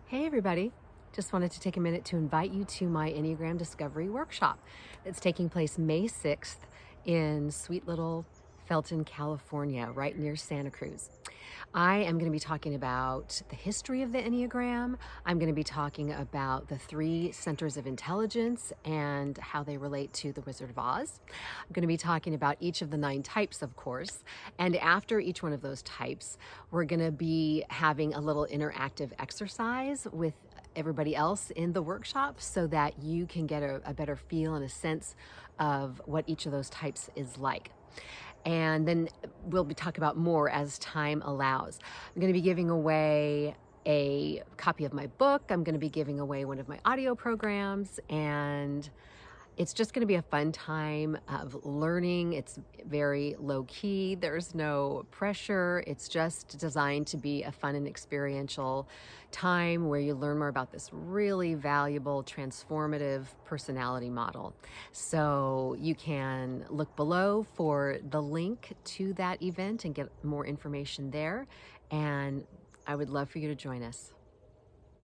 Hey, everybody. Just wanted to take a minute to invite you to my Enneagram Discovery Workshop. It's taking place May 6th in sweet little Felton, California, right near Santa Cruz. I am going to be talking about the history of the Enneagram. I'm going to be talking about the three centers of intelligence and how they relate to the Wizard of Oz. I'm going to be talking about each of the 9 types, of course. And after each one of those types, we're going to be having a little interactive exercise with everybody else in the workshop so that you can get a better feel and a sense of what each of those types is like. And then we'll be talking about more as time allows. I'm going to be giving away a copy of my book. I'm going to be giving away one of my audio programs, and it's just going to be a fun time of learning. It's very low key. There's no pressure. It's just designed to be a fun and experiential time where you learn more about this really valuable, transformative personality model. So you can look below for the link to that event and get more information there. And I would love for you to join us.